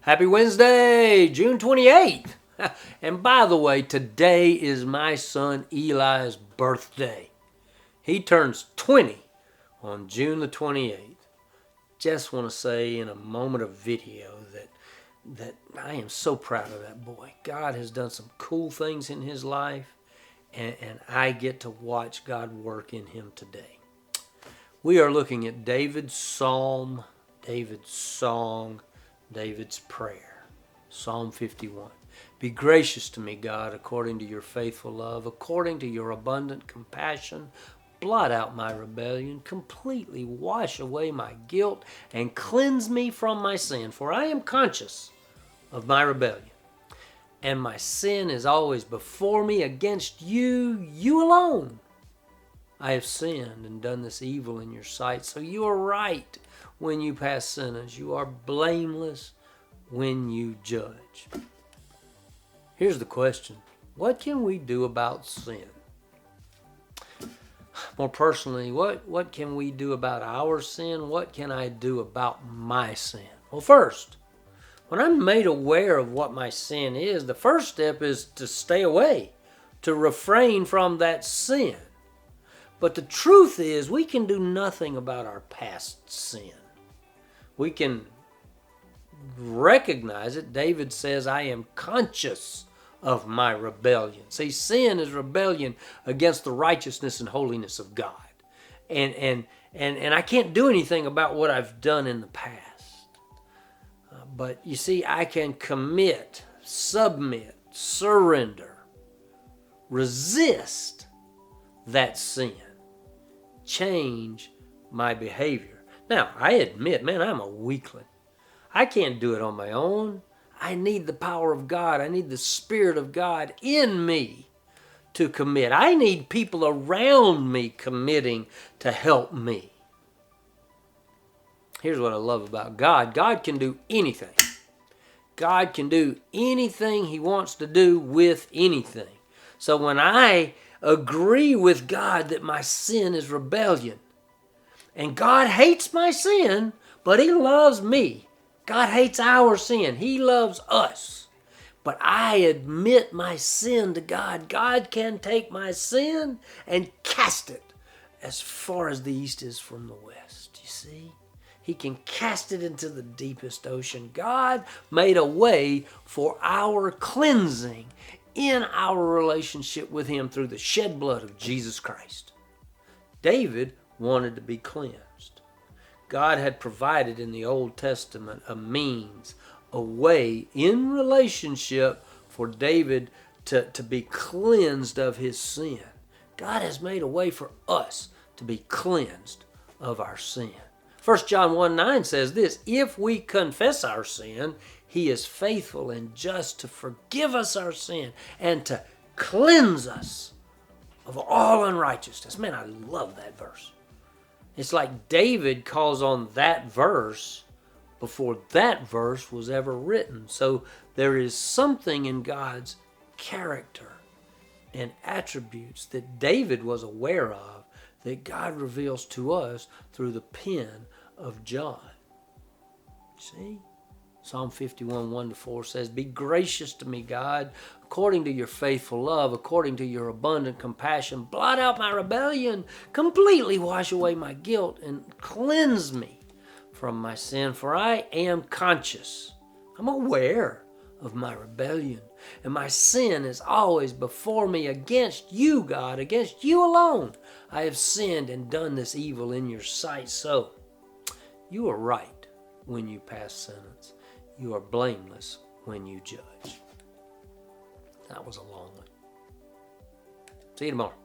Happy Wednesday, June 28th. And by the way, today is my son Eli's birthday. He turns 20 on June the 28th. Just want to say in a moment of video that I am so proud of that boy. God has done some cool things in his life, and I get to watch God work in him today. We are looking at David's psalm, David's song, David's prayer. Psalm 51. Be gracious to me, God, according to your faithful love, according to your abundant compassion. Blot out my rebellion, completely wash away my guilt, and cleanse me from my sin. For I am conscious of my rebellion, and my sin is always before me. Against you, you alone, I have sinned and done this evil in your sight. So you are right when you pass sentence. You are blameless when you judge. Here's the question. What can we do about sin? More personally, what can we do about our sin? What can I do about my sin? Well, first, when I'm made aware of what my sin is, the first step is to stay away, to refrain from that sin. But the truth is, we can do nothing about our past sin. We can recognize it. David says, I am conscious of my rebellion. See, sin is rebellion against the righteousness and holiness of God. And I can't do anything about what I've done in the past. But you see, I can commit, submit, surrender, resist that sin, change my behavior. Now, I admit, man, I'm a weakling. I can't do it on my own. I need the power of God. I need the Spirit of God in me to commit. I need people around me committing to help me. Here's what I love about God. God can do anything. God can do anything He wants to do with anything. So when I agree with God that my sin is rebellion, and God hates my sin, but He loves me. God hates our sin. He loves us. But I admit my sin to God. God can take my sin and cast it as far as the east is from the west. You see? He can cast it into the deepest ocean. God made a way for our cleansing in our relationship with Him through the shed blood of Jesus Christ. David wanted to be cleansed. God had provided in the Old Testament a means, a way in relationship for David to be cleansed of his sin. God has made a way for us to be cleansed of our sin. 1 John 1:9 says this, if we confess our sin, He is faithful and just to forgive us our sin and to cleanse us of all unrighteousness. Man, I love that verse. It's like David calls on that verse before that verse was ever written. So there is something in God's character and attributes that David was aware of that God reveals to us through the pen of John. See? Psalm 51, 1-4 says, be gracious to me, God, according to your faithful love, according to your abundant compassion. Blot out my rebellion, completely wash away my guilt, and cleanse me from my sin. For I am conscious. I'm aware of my rebellion, and my sin is always before me. Against you, God, against you alone, I have sinned and done this evil in your sight. So, you are right when you pass sentence. You are blameless when you judge. That was a long one. See you tomorrow.